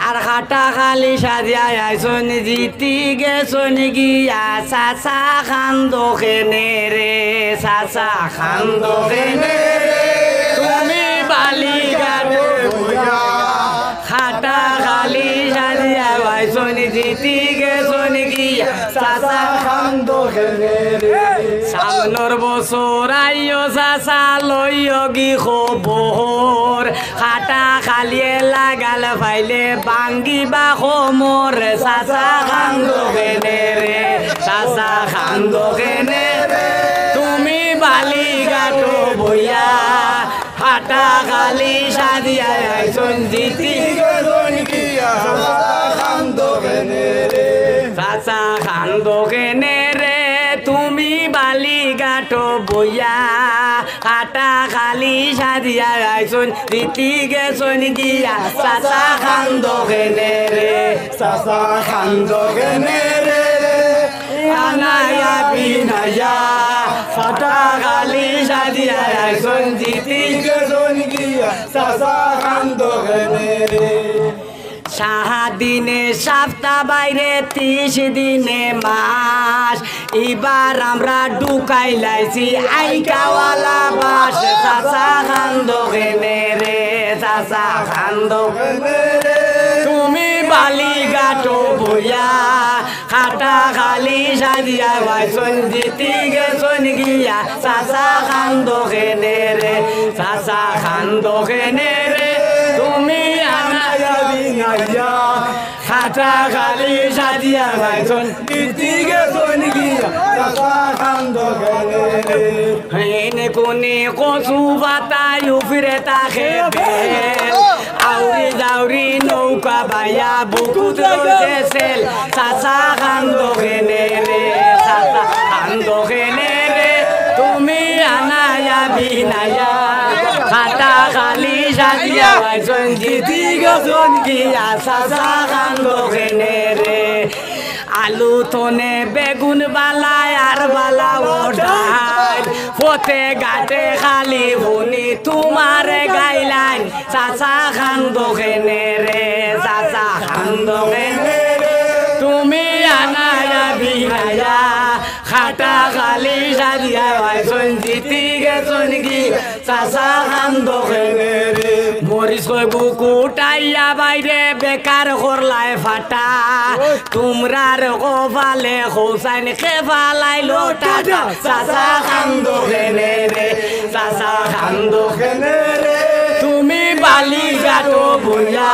আর খাটা খালি সাজিয়া আইসন জিতি গেছন গিয়া চাচা খান্দোখেনে রে চাচা খান্দোখেনে রে তুমি বালিঘাটে বইয়া খাটা খালি সাজিয়া আইসন জিতি গেছন গিয়া চাচা খান্দোখেনে রে সামনের বছর আইও চাচা লইও গি খবর খাটা খালিয়ে লাগাল ফাইলে বাঙ্গিবা খমর চাচা খান্দোখেনে রে চাচা খান্দোখেনে রে তুমি বালিঘাটো বইয়া খাটা খালি সাজিয়া আইসন জিতি গেছন গিয়া চাচা খান্দোখেনে রে চাচা খান্দোখেনে রে তুমি বালিঘাটো বইয়া খাটা খালি সাজিয়া আইসন জিতি গেছন গিয়া চাচা খান্দোখেনে রে চাচা খান্দোখেনে রে আনায়া বিনায়া খাটা খালি সাজিয়া আইসন জিতি গেছন গিয়া চাচা খান্দোখেনে রে 7 দিনে সপ্তাহ বাইরে 30 দিনে মাস এবার আমরা ঢুকাই লাইছি আইকাওয়ালা বাস চাচা খান্দোখেনে রে চাচা খান্দোখেনে রে তুমি বালিঘাটো বইয়া খাটা খালি সাজিয়া আইসন জিতি গেছন গিয়া চাচা খান্দোখেনে রে চাচা খান্দোখেনে রে তুমি আনায়া বিনায়া খাটা খালি সাজিয়া আইসন জিতি গেছন গিয়া চাচা খান্দোখেনে রে হেনে কোনে কচু পাতায় উফরে তাকে বেল আউরি যাউরি নৌকা বাইয়া বুকুত রয়েছে সেল চাচা খান্দোখেনে রে চাচা খান্দোখেনে রে তুমি আনায়া বিনায়া খাটা খালি সাজিয়া আইসন জিতি গেছন গিয়া চাচা খান্দোখেনে রে আলু থনে বেগুন বালায় আর বালা ওঠাই পথে ঘাটে খালি শুনি তোমারে গাইলাইন চাচা খান্দোখেনে রে চাচা খান্দোখেনে রে তুমি আনায়া বিনায়া খাটা খালি সাজিয়া আইসন জিতি গেছন গিয়া চাচা খান্দোখেনে রে মরিচ কই বুকুটাইয়া বাইরে বেকার করলাই ফাটা তোমরার কপালে হোসাইন খেফালাই লোটা চাচা খান্দোখেনে রে চাচা খান্দোখেনে রে তুমি বালিঘাটো বইয়া